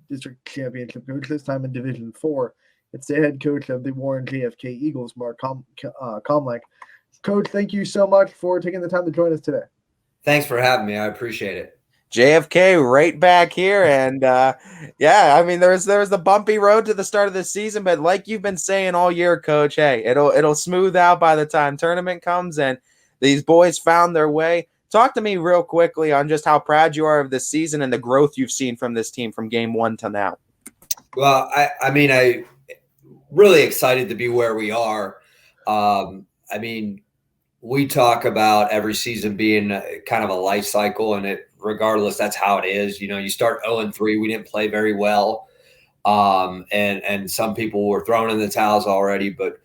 district championship coach, this time in Division 4. It's the head coach of the Warren JFK Eagles, Mark Komlanc. Coach, thank you so much for taking the time to join us today. Thanks for having me. I appreciate it. JFK right back here. And yeah, I mean, there's the bumpy road to the start of the season, but like you've been saying all year, Coach, hey, it'll smooth out by the time tournament comes, and these boys found their way. Talk to me real quickly on just how proud you are of this season and the growth you've seen from this team from game one to now. Well, I really excited to be where we are. We talk about every season being kind of a life cycle, and regardless, that's how it is. You start 0-3. We didn't play very well, and some people were throwing in the towels already. But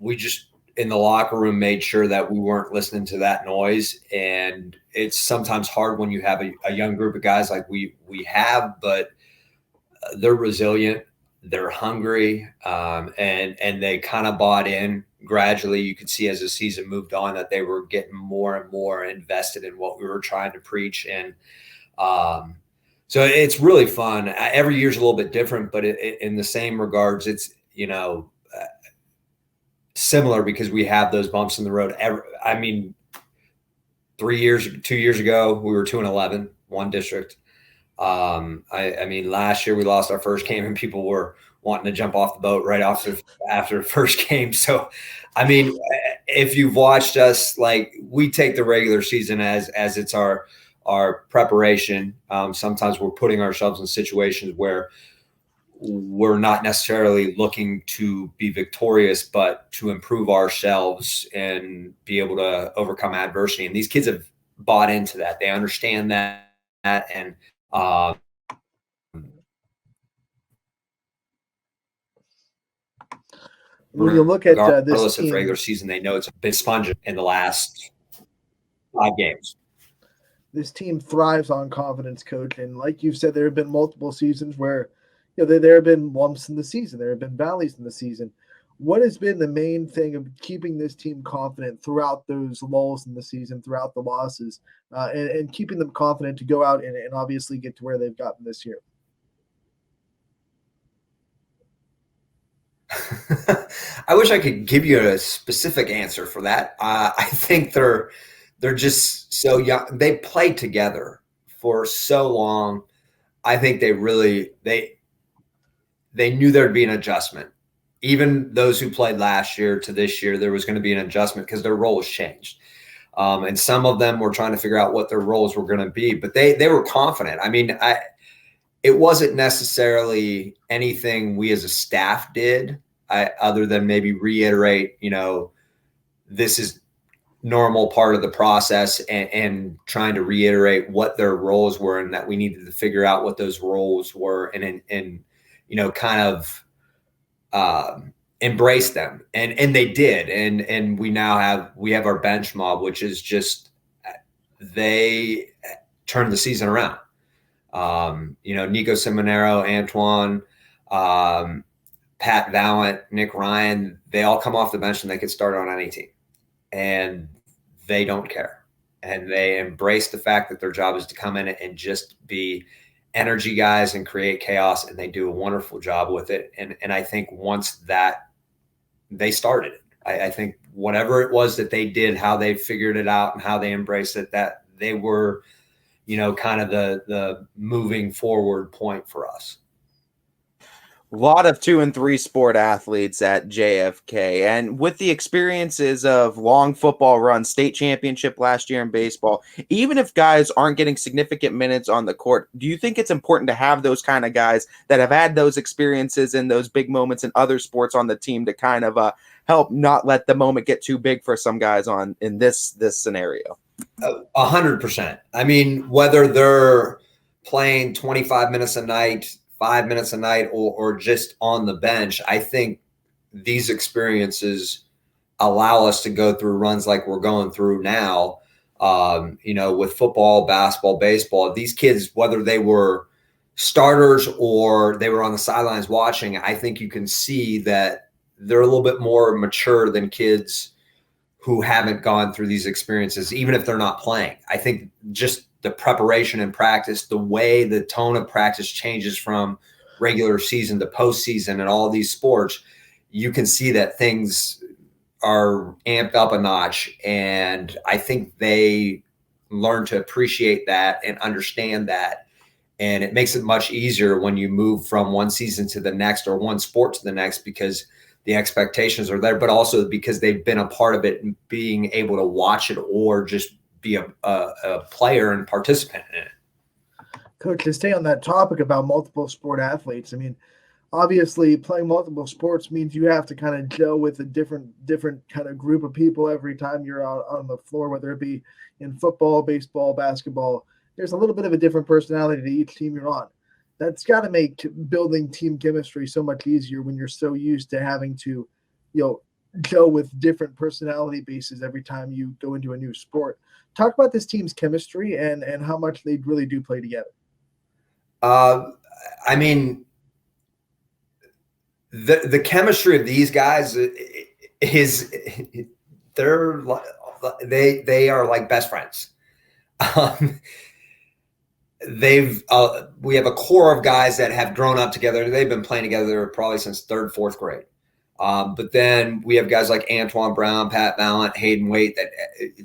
we just in the locker room made sure that we weren't listening to that noise. And it's sometimes hard when you have a young group of guys like we have, but they're resilient, they're hungry, and they kind of bought in. Gradually, you could see as the season moved on that they were getting more and more invested in what we were trying to preach. And so it's really fun. Every year's a little bit different, but in the same regards, it's, similar because we have those bumps in the road. 2 years ago, we were 2-11, one district. Last year we lost our first game and people were wanting to jump off the boat right after the first game. So, if you've watched us, like, we take the regular season as it's our preparation. Sometimes we're putting ourselves in situations where we're not necessarily looking to be victorious, but to improve ourselves and be able to overcome adversity. And these kids have bought into that. They understand that. And when you look at this team, regular season, they know it's been sponged in the last 5 games. This team thrives on confidence, Coach. And like you've said, there have been multiple seasons where there have been lumps in the season. There have been valleys in the season. What has been the main thing of keeping this team confident throughout those lulls in the season, throughout the losses, and keeping them confident to go out and obviously get to where they've gotten this year? I wish I could give you a specific answer for that. I think they're just so young. They played together for so long. I think they knew there'd be an adjustment. Even those who played last year to this year, there was going to be an adjustment because their roles changed. And some of them were trying to figure out what their roles were going to be, but they were confident. It wasn't necessarily anything we as a staff did, other than maybe reiterate, this is normal part of the process, and trying to reiterate what their roles were and that we needed to figure out what those roles were and kind of embrace them. And they did. And we have our bench mob, which is just, they turned the season around. Nico Seminaro, Antoine, Pat Vallant, Nick Ryan, they all come off the bench and they could start on any team, and they don't care. And they embrace the fact that their job is to come in and just be energy guys and create chaos, and they do a wonderful job with it. And I think once that they started it, I think whatever it was that they did, how they figured it out and how they embraced it, that they were, kind of the moving forward point for us. A lot of 2 and 3 sport athletes at JFK, and with the experiences of long football runs, state championship last year in baseball, even if guys aren't getting significant minutes on the court, do you think it's important to have those kind of guys that have had those experiences and those big moments in other sports on the team to kind of help not let the moment get too big for some guys in this scenario? 100%. Whether they're playing 25 minutes a night, 5 minutes a night, or just on the bench, I think these experiences allow us to go through runs like we're going through now. With football, basketball, baseball, these kids, whether they were starters or they were on the sidelines watching, I think you can see that they're a little bit more mature than kids who haven't gone through these experiences, even if they're not playing. I think just the preparation and practice, the way the tone of practice changes from regular season to postseason and all these sports, you can see that things are amped up a notch. And I think they learn to appreciate that and understand that. And it makes it much easier when you move from one season to the next or one sport to the next, because the expectations are there, but also because they've been a part of it and being able to watch it or just be a player and participant in it. Coach, to stay on that topic about multiple sport athletes, I mean, obviously playing multiple sports means you have to kind of gel with a different kind of group of people every time you're out on the floor, whether it be in football, baseball, basketball. There's a little bit of a different personality to each team you're on. That's got to make building team chemistry so much easier when you're so used to having to, go with different personality bases every time you go into a new sport. Talk about this team's chemistry and how much they really do play together. I mean, the chemistry of these guys is they are like best friends. We have a core of guys that have grown up together. They've been playing together probably since third, fourth grade. But then we have guys like Antoine Brown, Pat Vallant, Hayden Waite that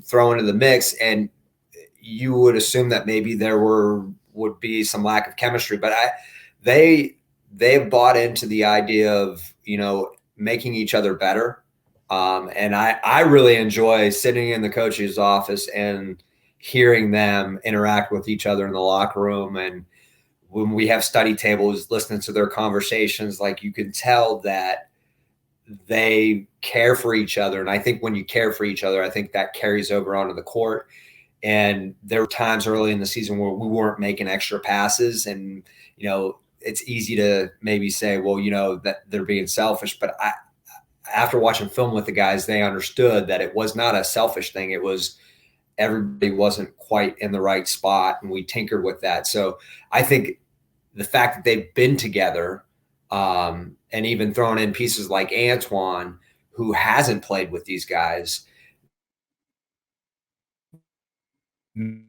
throw into the mix, and you would assume that maybe there would be some lack of chemistry, but they've bought into the idea of, making each other better. And I really enjoy sitting in the coach's office and hearing them interact with each other in the locker room. And when we have study tables, listening to their conversations, like you can tell that they care for each other. And I think when you care for each other, I think that carries over onto the court. And there were times early in the season where we weren't making extra passes. And, it's easy to maybe say, well, that they're being selfish. But after watching film with the guys, they understood that it was not a selfish thing. It was everybody wasn't quite in the right spot, and we tinkered with that. So I think the fact that they've been together, and even thrown in pieces like Antoine, who hasn't played with these guys, made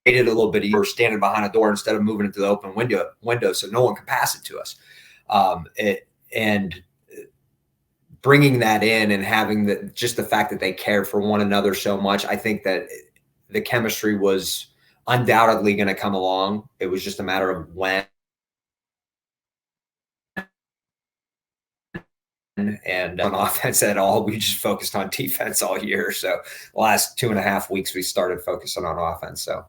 it a little bit easier standing behind a door instead of moving it to the open window so no one can pass it to us. And bringing that in and having just the fact that they care for one another so much, I think that the chemistry was undoubtedly going to come along. It was just a matter of when. And on offense at all, we just focused on defense all year. So the last 2.5 weeks, we started focusing on offense. So,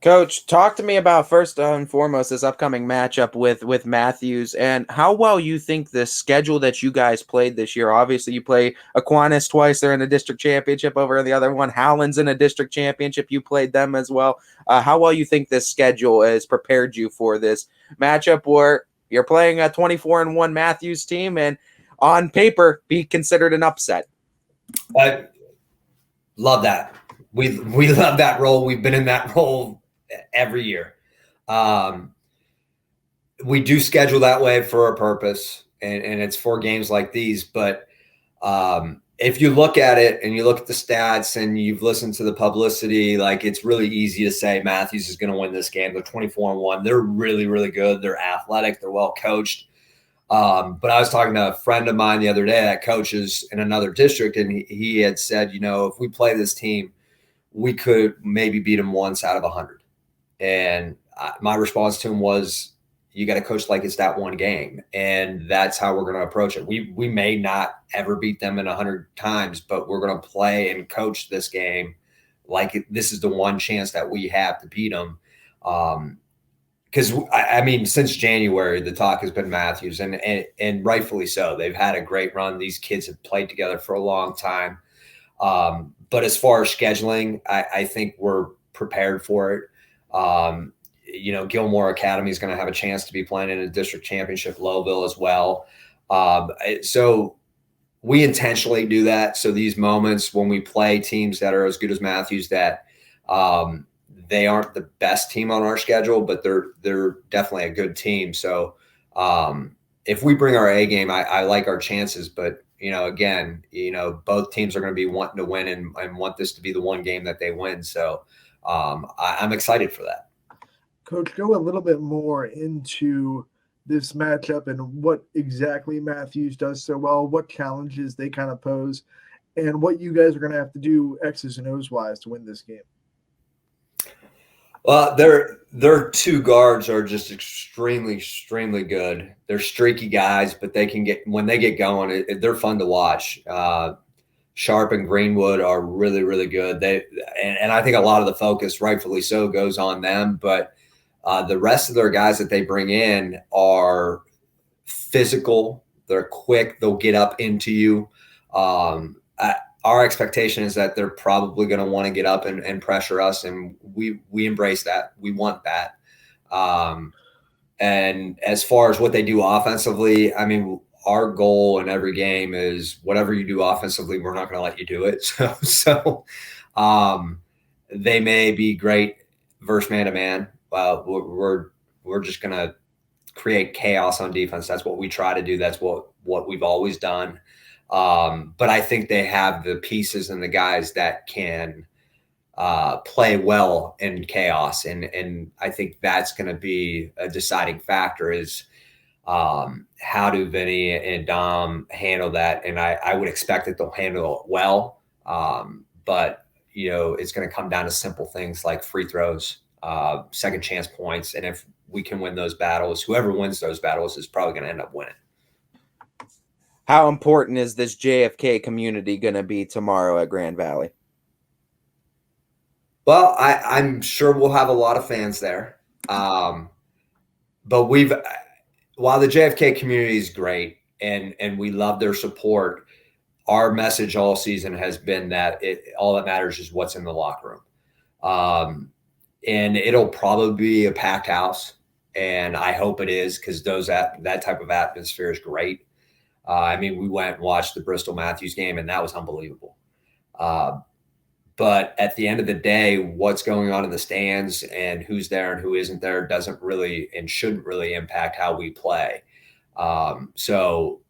Coach, talk to me about first and foremost this upcoming matchup with Mathews and how well you think the schedule that you guys played this year. Obviously, you play Aquinas twice; they're in a district championship. Over the other one, Howland's in a district championship. You played them as well. How well you think this schedule has prepared you for this matchup where you're playing a 24-1 Mathews team and on paper be considered an upset? I love that. We love that role. We've been in that role every year. We do schedule that way for a purpose, and it's for games like these. But if you look at it and you look at the stats and you've listened to the publicity, like it's really easy to say Mathews is going to win this game. They're 24-1. They're really, really good. They're athletic. They're well coached. But I was talking to a friend of mine the other day that coaches in another district, and he had said, if we play this team, we could maybe beat them once out of 100. And my response to him was, you got to coach like it's that one game. And that's how we're going to approach it. We may not ever beat them in 100 times, but we're going to play and coach this game like this is the one chance that we have to beat them. Because, since January, the talk has been Mathews, and rightfully so. They've had a great run. These kids have played together for a long time. But as far as scheduling, I think we're prepared for it. Gilmore Academy is going to have a chance to be playing in a district championship, Lowville as well. So we intentionally do that. So these moments when we play teams that are as good as Mathews, that they aren't the best team on our schedule, but they're definitely a good team. So if we bring our A game, I like our chances, but again, both teams are going to be wanting to win and want this to be the one game that they win. So I'm excited for that. Coach, go a little bit more into this matchup and what exactly Mathews does so well, what challenges they kind of pose, and what you guys are going to have to do X's and O's wise to win this game. Well, their two guards are just extremely, extremely good. They're streaky guys, but when they get going, they're fun to watch. Sharp and Greenwood are really, really good. And I think a lot of the focus, rightfully so, goes on them. But the rest of their guys that they bring in are physical. They're quick. They'll get up into you. Our expectation is that they're probably going to want to get up and pressure us, and we embrace that. We want that. And as far as what they do offensively, I mean, our goal in every game is whatever you do offensively, we're not going to let you do it. So they may be great versus man-to-man. We're just going to create chaos on defense. That's what we try to do. That's what we've always done. But I think they have the pieces and the guys that can play well in chaos. And I think that's going to be a deciding factor is how do Vinny and Dom handle that? And I would expect that they'll handle it well. But, it's going to come down to simple things like free throws, second chance points. And if we can win those battles, whoever wins those battles is probably going to end up winning. How important is this JFK community going to be tomorrow at Grand Valley? Well, I'm sure we'll have a lot of fans there. But while the JFK community is great and we love their support, our message all season has been that all that matters is what's in the locker room. And it'll probably be a packed house. And I hope it is because that type of atmosphere is great. We went and watched the Bristol Mathews game, and that was unbelievable. But at the end of the day, what's going on in the stands and who's there and who isn't there doesn't really and shouldn't really impact how we play. So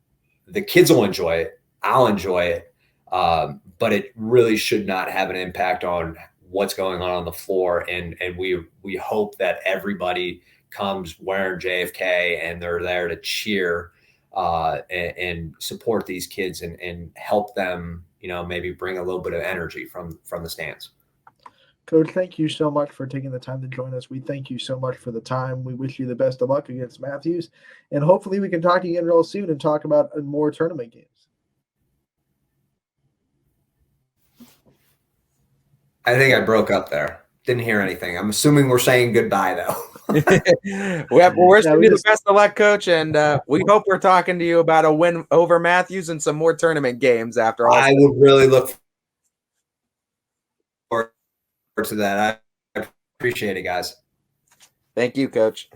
the kids will enjoy it. I'll enjoy it. But it really should not have an impact on what's going on the floor. And we hope that everybody comes wearing JFK and they're there to cheer and support these kids and help them, maybe bring a little bit of energy from the stands. Coach, thank you so much for taking the time to join us. We thank you so much for the time. We wish you the best of luck against Mathews, and hopefully we can talk again real soon and talk about more tournament games. I think I broke up there. Didn't hear anything. I'm assuming we're saying goodbye, though. We're wishing you the best of luck, Coach, and we hope we're talking to you about a win over Mathews and some more tournament games after all. I would really look forward to that. I appreciate it, guys. Thank you, Coach.